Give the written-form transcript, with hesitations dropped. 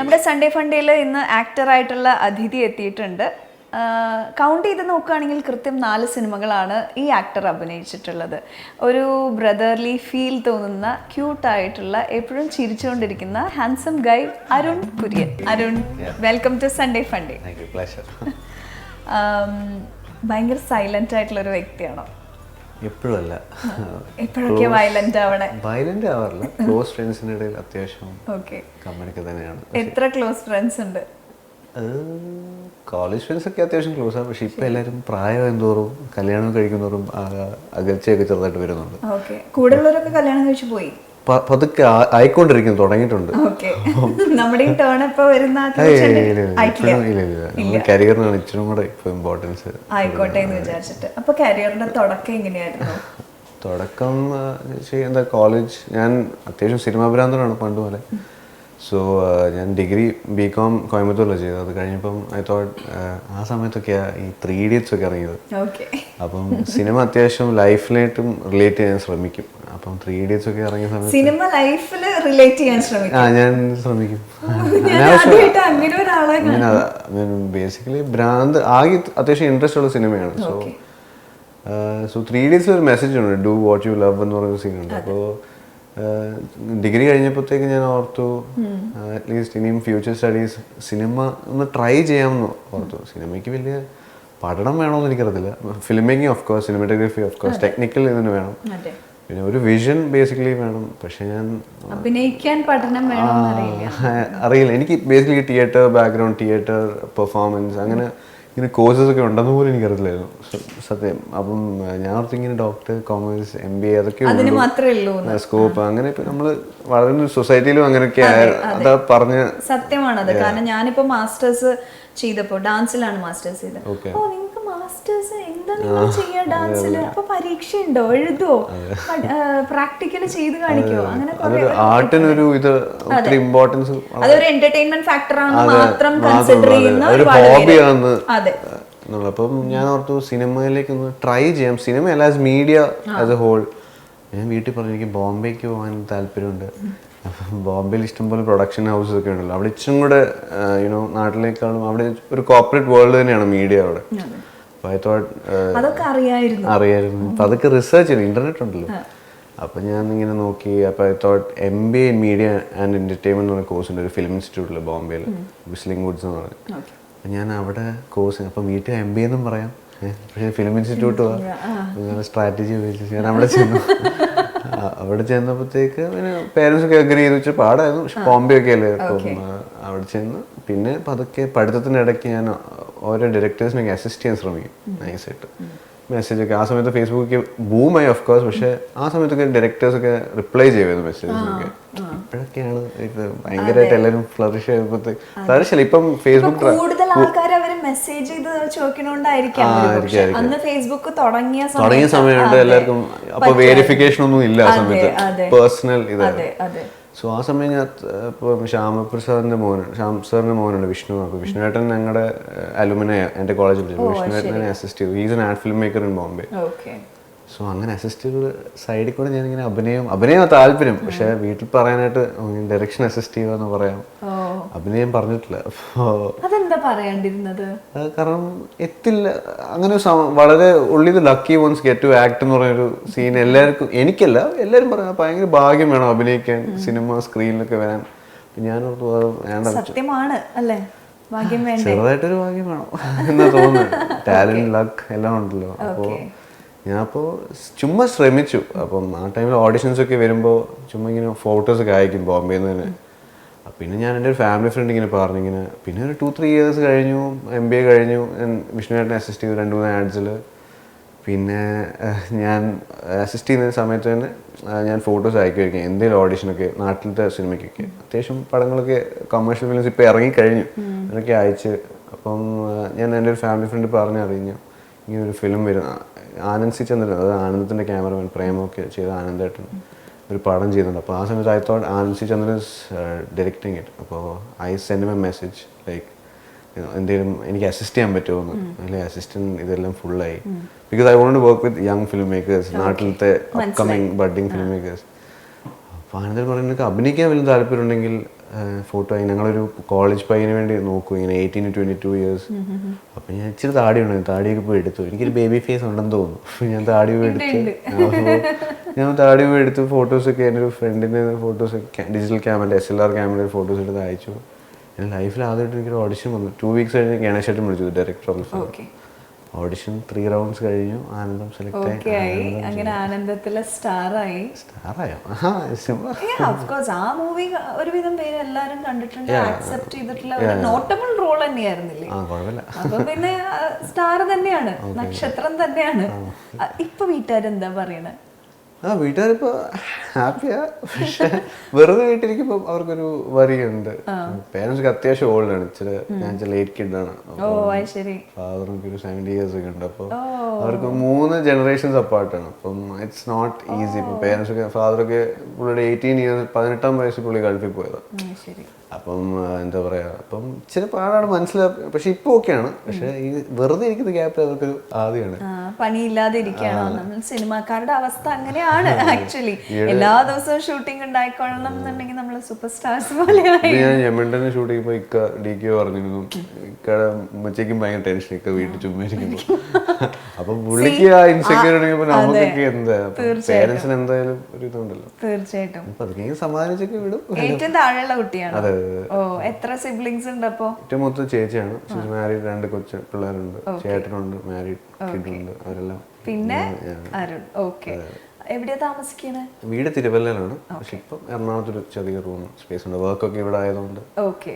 നമ്മുടെ സൺഡേ ഫണ്ടേയിൽ ഇന്ന് ആക്ടറായിട്ടുള്ള അതിഥി എത്തിയിട്ടുണ്ട്. കൗണ്ട് ചെയ്ത് നോക്കുകയാണെങ്കിൽ കൃത്യം 4 സിനിമകളാണ് ഈ ആക്ടർ അഭിനയിച്ചിട്ടുള്ളത്. ഒരു ബ്രദർലി ഫീൽ തോന്നുന്ന ക്യൂട്ടായിട്ടുള്ള എപ്പോഴും ചിരിച്ചുകൊണ്ടിരിക്കുന്ന handsome guy Arun Kurian. Arun, welcome to Sunday Funday. ഭയങ്കര സൈലന്റ് ആയിട്ടുള്ള ഒരു വ്യക്തിയാണോ? എപ്പോഴല്ല, എപ്പോഴൊക്കെ വയലന്റ് ആവണേ? വയലന്റ് ആവാറില്ല. ക്ലോസ് ഫ്രണ്ട്സിന്റെ ഇടയിൽ അത്യാവശ്യം കമ്പനിക്ക് തന്നെയാണ്. എത്ര ക്ലോസ് ഫ്രണ്ട്സ് ഉണ്ട്? കോളേജ് ഫ്രണ്ട്സ് ഒക്കെ അത്യാവശ്യം ക്ലോസ് ആണ്. പക്ഷെ ഇപ്പൊ എല്ലാവരും പ്രായം എന്തോറും കല്യാണം കഴിക്കുന്നതോറും അകൽച്ചയൊക്കെ ചെറുതായിട്ട് വരുന്നുണ്ട്. കൂടുതലുള്ളവരൊക്കെ കല്യാണം കഴിച്ചു പോയി, പതുക്കെ ആയിക്കൊണ്ടിരിക്കുന്നു, തുടങ്ങിയിട്ടുണ്ട്. കരിയറിനാണ് ഇച്ചിരി കൂടെ ഇപ്പൊ ഇമ്പോർട്ടൻസ് ആയിക്കോട്ടെ എന്ന് വിചാരിച്ചിട്ട്. അപ്പൊ കരിയറിന്റെ തുടക്കം എങ്ങനെയായിരുന്നു? തുടക്കം എന്താ, കോളേജ് ഞാൻ അത്യാവശ്യം സിനിമാ ഭ്രാന്തനാണ് പണ്ട് പോലെ. സോ ഞാൻ ഡിഗ്രി ബികോം കോയമ്പത്തൂരിലാണ് ചെയ്തത്. അത് കഴിഞ്ഞപ്പം ഐ തോട്ട് ആ സമയത്തൊക്കെയാ ഈ 3 Idiots ഒക്കെ ഇറങ്ങിയത്. അപ്പം സിനിമ അത്യാവശ്യം ലൈഫിലായിട്ടും റിലേറ്റ് ചെയ്യാൻ ശ്രമിക്കും. അപ്പം 3 Idiots ഒക്കെ ഇറങ്ങിയ സമയത്ത് സിനിമ ലൈഫിൽ റിലേറ്റ് ചെയ്യാൻ ശ്രമിക്കും. ഞാൻ ശ്രമിക്കും. ബേസിക്കലി ഭ്രാന്ത് ആകെ അത്യാവശ്യം ഇൻട്രസ്റ്റ് ഉള്ള സിനിമയാണ്. സോ 3 Idiots ഒരു മെസ്സേജ് ഉണ്ട്, ഡു വാട്ട് യു ലവ് എന്ന് പറയുന്ന സീനുണ്ട്. അപ്പോൾ ഡിഗ്രി കഴിഞ്ഞപ്പോഴത്തേക്ക് ഞാൻ ഓർത്തു അറ്റ്ലീസ്റ്റ് ഇനിയും ഫ്യൂച്ചർ സ്റ്റഡീസ് സിനിമ ഒന്ന് ട്രൈ ചെയ്യാമെന്ന് ഓർത്തു. സിനിമയ്ക്ക് വലിയ പഠനം വേണമെന്ന് എനിക്കറിയത്തില്ല. Film making of course, cinematography of course, technical ഇതിന് വേണം, പിന്നെ ഒരു വിഷൻ ബേസിക്കലി വേണം. പക്ഷെ ഞാൻ അഭിനയിക്കാൻ പഠനം അറിയില്ല. എനിക്ക് basically theatre background, theatre performance, അങ്ങനെ ഇങ്ങനെ കോഴ്സസ് ഒക്കെ ഉണ്ടെന്ന് പോലും എനിക്കറിയില്ലായിരുന്നു സത്യം. അപ്പം ഞാൻ ഓർത്ത് ഇങ്ങനെ ഡോക്ടർ, കോമേഴ്സ്, MBA അതൊക്കെ സ്കോപ്പ്. അങ്ങനെ ഇപ്പൊ നമ്മള് വളരുന്ന സൊസൈറ്റിയിലും അങ്ങനെയൊക്കെ അതാ പറഞ്ഞ സത്യമാണത്. കാരണം ഞാനിപ്പോ മാസ്റ്റേഴ്സ് ചെയ്തപ്പോ ഡാൻസിലാണ് മാസ്റ്റേഴ്സ് ചെയ്തത്. മാസ്റ്റേഴ്സ് എന്താ നിങ്ങൾ ചെയ്യാ ഡാൻസില്? അപ്പൊ പരീക്ഷ ഉണ്ടോ, എഴുതുവോ, പ്രാക്ടിക്കല് ചെയ്ത് കാണിക്കോ? അങ്ങനെ ആർട്ടിനൊരു ഇത് ഒത്തിരി ഇമ്പോർട്ടൻസ്, അതൊരു എന്റർടൈൻമെന്റ് ഫാക്ടർ ആണെന്ന് മാത്രം കൺസിഡർ ചെയ്യുന്ന ഹോബിയാണെന്ന്. അപ്പം ഞാൻ ഓർത്തു സിനിമയിലേക്ക് ഒന്ന് ട്രൈ ചെയ്യാം. സിനിമ അല്ല, as media as a whole. ഞാൻ വീട്ടിൽ പറഞ്ഞു എനിക്ക് ബോംബെക്ക് പോകാൻ താല്പര്യമുണ്ട്. ബോംബെയിൽ ഇഷ്ടംപോലെ പ്രൊഡക്ഷൻ ഹൗസസ് ഒക്കെ ഉണ്ടല്ലോ. അവിടെ ഇച്ചും കൂടെ യുനോ നാട്ടിലേക്കാളും അവിടെ ഒരു കോർപ്പറേറ്റ് വേൾഡ് തന്നെയാണ് മീഡിയ അവിടെ. അറിയായിരുന്നു. അപ്പൊ അതൊക്കെ റിസർച്ച് ചെയ്തു, ഇന്റർനെറ്റ് ഉണ്ടല്ലോ. അപ്പൊ ഞാൻ ഇങ്ങനെ നോക്കി. അപ്പൊ I thought MBA in media and entertainment എന്ന് പറഞ്ഞ കോഴ്സ് ഉണ്ട് ഒരു ഫിലിം ഇൻസ്റ്റിറ്റ്യൂട്ടില് ബോംബെയിൽ, വിസ്ലിംഗ് വുഡ്സ് എന്ന് പറഞ്ഞു. ഞാൻ അവിടെ കോഴ്സ്, അപ്പൊ വീട്ടിൽ MBA എന്നും പറയാം, പക്ഷേ ഫിലിം ഇൻസ്റ്റിറ്റ്യൂട്ട് പോവാം സ്ട്രാറ്റജി ഉപയോഗിച്ച് ഞാൻ അവിടെ ചെന്നു. അവിടെ ചെന്നപ്പോഴത്തേക്ക് പിന്നെ പേരൻസ് ഒക്കെ അഗ്രി ചെയ്ത് വെച്ചാൽ പാടായിരുന്നു. പക്ഷെ ബോംബെ ഒക്കെ അല്ലേ. അപ്പം അവിടെ ചെന്ന് പിന്നെ പതുക്കെ പഠിത്തത്തിനിടയ്ക്ക് ഞാൻ ഓരോ ഡയറക്ടേഴ്സിനൊക്കെ അസിസ്റ്റ് ചെയ്യാൻ ശ്രമിക്കും നൈസായിട്ട്. മെസ്സേജൊക്കെ ആ സമയത്ത് ഫേസ്ബുക്ക് ബൂമായി ഓഫ് കോഴ്സ്, പക്ഷെ ആ സമയത്തൊക്കെ ഡയറക്ടേഴ്സൊക്കെ റിപ്ലൈ ചെയ്യുമായിരുന്നു മെസ്സേജസിനൊക്കെ. ഇപ്പോഴൊക്കെയാണ് ഇപ്പൊ ഭയങ്കരമായിട്ട് എല്ലാവരും ഫ്ലറിഷ് ചെയ്തപ്പോഴത്തേക്ക്, ഫ്ലറിഷ് ഇപ്പം ഫേസ്ബുക്ക് തുടങ്ങിയ സമയമുണ്ട് എല്ലാവർക്കും. അപ്പൊ വെരിഫിക്കേഷൻ ഒന്നും ഇല്ല ആ സമയത്ത്, പേഴ്സണൽ ഇതാണ്. സോ ആ സമയം ഞാൻ ഇപ്പോൾ ശ്യാമപ്രസാദിന്റെ ശ്യാം സാറിന്റെ മോനുണ്ട് വിഷ്ണു. അപ്പോൾ വിഷ്ണുവേട്ടൻ ഞങ്ങളുടെ അലുമിനെ എൻ്റെ കോളേജിൽ വിഷ്ണുവേട്ടനെ അസിസ്റ്റ് ചെയ്തു. Is an art film maker in Bombay. So അങ്ങനെ അസിസ്റ്റ് ചെയ്ത് സൈഡിൽ കൂടെ ഞാനിങ്ങനെ അഭിനയം താല്പര്യം. പക്ഷെ വീട്ടിൽ പറയാനായിട്ട് ഡയറക്ഷൻ അസിസ്റ്റ് ചെയ്യുമെന്ന് പറയാം, അഭിനയം പറഞ്ഞിട്ടില്ല. കാരണം എത്തില്ല. അങ്ങനെ വളരെ ഉള്ളി lucky once get to act എന്ന് പറഞ്ഞൊരു സീൻ എല്ലാവർക്കും, എനിക്കല്ല എല്ലാവരും പറയാം ഭയങ്കര ഭാഗ്യം വേണം അഭിനയിക്കാൻ, സിനിമ സ്ക്രീനിലൊക്കെ വരാൻ. ഞാൻ ചെറുതായിട്ടൊരു ഭാഗ്യം വേണം എന്നാ തോന്നുന്നത്. ടാലന്റ്, ലക്ക് എല്ലാം ഉണ്ടല്ലോ. അപ്പോൾ ഞാനപ്പോൾ ചുമ്മാ ശ്രമിച്ചു. അപ്പം ആ ടൈമിൽ ഓഡിഷൻസ് ഒക്കെ വരുമ്പോൾ ചുമ്മാ ഇങ്ങനെ ഫോട്ടോസൊക്കെ അയക്കും ബോംബെയിൽ നിന്ന് തന്നെ. പിന്നെ ഞാൻ എൻ്റെ ഒരു ഫാമിലി ഫ്രണ്ട് ഇങ്ങനെ പറഞ്ഞു ഇങ്ങനെ. പിന്നെ ഒരു 2-3 years കഴിഞ്ഞു, MBA കഴിഞ്ഞു, വിഷ്ണുവേട്ടനെ അസിസ്റ്റ് ചെയ്തു 2-3 ആഡ്സിൽ. പിന്നെ ഞാൻ അസിസ്റ്റ് ചെയ്യുന്ന സമയത്ത് തന്നെ ഞാൻ ഫോട്ടോസ് അയക്കുമായിരിക്കും എന്തെങ്കിലും ഓഡിഷനൊക്കെ നാട്ടിലത്തെ സിനിമയ്ക്കൊക്കെ. അത്യാവശ്യം പടങ്ങളൊക്കെ കമേഴ്ഷ്യൽ ഫിലിംസ് ഇപ്പോൾ ഇറങ്ങിക്കഴിഞ്ഞു, അതൊക്കെ അയച്ച്. അപ്പം ഞാൻ എൻ്റെ ഒരു ഫാമിലി ഫ്രണ്ട് പറഞ്ഞറിഞ്ഞു ഇങ്ങനെ ഒരു ഫിലിം വരും, ആനന്ദ് സി ചന്ദ്രൻ, അത് ആനന്ദത്തിൻ്റെ ക്യാമറമാൻ പ്രേമൊക്കെ ചെയ്ത ആനന്ദേട്ടൻ ഒരു പടം ചെയ്യുന്നുണ്ട്. അപ്പോൾ ആ സമയത്ത് I thought Anand C Chandran is directing it. അപ്പോൾ I send my message like എന്തെങ്കിലും എനിക്ക് അസിസ്റ്റ് ചെയ്യാൻ പറ്റുമോ എന്ന്. അല്ലെങ്കിൽ അസിസ്റ്റൻറ്റ് ഇതെല്ലാം ഫുള്ളായി. Because I want to work with young film makers, നാട്ടിലത്തെ അപ്കമിങ് ബഡ്ഡിങ് ഫിലിം മേക്കേഴ്സ്. അപ്പോൾ ആനന്ദൻ പറഞ്ഞു എനിക്ക് അഭിനയിക്കാൻ വലിയ താല്പര്യം ഉണ്ടെങ്കിൽ ഫോട്ടോ ഞങ്ങളൊരു കോളേജ് പയ്യന് വേണ്ടി നോക്കും ഇങ്ങനെ 18 to 22 years. അപ്പം ഞാൻ ഇച്ചിരി താടി ഉണ്ടായിരുന്നു, താടിയൊക്കെ പോയി എടുത്തു. എനിക്കൊരു ബേബി ഫേസ് ഉണ്ടെന്ന് തോന്നുന്നു. അപ്പം ഞാൻ താടി പോയി എടുത്ത് ഞാൻ താടി പോയി എടുത്ത് ഫോട്ടോസൊക്കെ എൻ്റെ ഒരു ഫ്രണ്ടിൻ്റെ ഫോട്ടോസൊക്കെ ഡിജിറ്റൽ ക്യാമറ SLR ക്യാമറയിൽ ഫോട്ടോസ് എടുത്ത് അയച്ചു. എൻ്റെ ലൈഫിൽ ആദ്യമായിട്ട് എനിക്കൊരു ഓഡിഷൻ വന്നു. 2 weeks കഴിഞ്ഞ് ഗണേശേട്ടൻ വിളിച്ചു, ഡയറക്ടർ ഓഫ് ഓഡിഷൻ 3 rounds കഴിഞ്ഞു. ആനന്ദം സെലക്ട് ആയി. അങ്ങനെ ആനന്ദത്തിലെ സ്റ്റാറായി. ആ മൂവി ഒരുവിധം പേര് എല്ലാരും കണ്ടിട്ടുണ്ട്, ആക്സെപ്റ്റ് ചെയ്തിട്ടുള്ള ഒരു നോട്ടബിൾ റോൾ തന്നെയായിരുന്നില്ലേ? അപ്പൊ പിന്നെ സ്റ്റാർ തന്നെയാണ്, നക്ഷത്രം തന്നെയാണ്. ഇപ്പൊ വീട്ടുകാരെന്താ പറയണേ? വീട്ടുകാരിപ്പോ ഹാപ്പിയാ. പക്ഷെ വെറുതെ വീട്ടിലിരിക്കുമ്പോ അവർക്കൊരു വരിയുണ്ട്. പേരൻസ് അത്യാവശ്യം ഓൾഡാണ്, ഇച്ചിരി ഞാൻ ലേറ്റ് കിഡാണ്. ഫാദറിനൊക്കെ ഒരു 70 years ഒക്കെ ഉണ്ട്. അപ്പോൾ അവർക്ക് 3 generations അപ്പാർട്ടാണ്. അപ്പം ഇറ്റ്സ് നോട്ട് ഈസി. ഇപ്പൊ പേരൻസ് ഒക്കെ ഫാദറൊക്കെ പുള്ളിയുടെ 18 years 18ാം വയസ്സിൽ പുള്ളി ഗൾഫിൽ പോയതാണ്. അപ്പം എന്താ പറയാ, അപ്പം ഇച്ചിരി പാടാണ് മനസ്സിലാക്കുക. പക്ഷെ ഇപ്പൊ ഓക്കെയാണ്. പക്ഷെ ഈ വെറുതെ ഇരിക്കുന്ന ഗ്യാപ്പിൽ അവർക്കൊരു ആദ്യമാണ്. പണിയില്ലാതെ ഇരിക്കുകയാണോ? നമ്മൾ സിനിമാക്കാരുടെ അവസ്ഥ അങ്ങനെയാണ് ആക്ച്വലി. എല്ലാ ദിവസവും ഷൂട്ടിംഗ് ഉണ്ടായിക്കൊള്ളണം എന്നുണ്ടെങ്കിൽ നമ്മൾ സൂപ്പർ സ്റ്റാർസ് പോലെയാണ്. ഞാൻ യമണ്ടനെ ഷൂട്ട് ചെയ്യുമ്പോൾ ഇക്ക DK പറഞ്ഞിരുന്നു, ഇക്കടെ ഉമ്മച്ചയ്ക്കും ഭയങ്കര ടെൻഷൻ, ഇക്ക വീട്ടിൽ ചുമ്മാ ഇരിക്കുന്നു. അപ്പൊ പുള്ളിക്ക് ആ ഇൻസെക്യൂർ ഉണ്ടെങ്കിൽ നമുക്കൊക്കെ എന്താ, പേരൻസിന് എന്തായാലും ഒരു ഇതുണ്ടല്ലോ. തീർച്ചയായിട്ടും അപ്പൊ അതൊക്കെ സമാധാനിച്ചൊക്കെ വിടും. ഏറ്റവും താഴെയുള്ള കുട്ടിയാണ്. അതെ. ഓ, എത്ര സിബ്ലിങ്സ് ഉണ്ട് അപ്പോ? ഏറ്റവും മൊത്തം ചേച്ചിയാണ്. മാരീഡ്, 2 കൊച്ചു പിള്ളേരുണ്ട്. ചേട്ടനുണ്ട്, മാരീഡ് കിഡുണ്ട്. അവരെല്ലാം. പിന്നെ അരുൺ. ഓക്കെ. എവിടെയാ താമസിക്കണേ? വീട് തിരുവല്ലയിലാണ്. പക്ഷെ ഇപ്പം എറണാകുളത്തൊരു ചെറിയ റൂം സ്പേസ് ഉണ്ട്. വർക്കൊക്കെ ഇവിടെ ആയതുകൊണ്ട്. ഓക്കെ.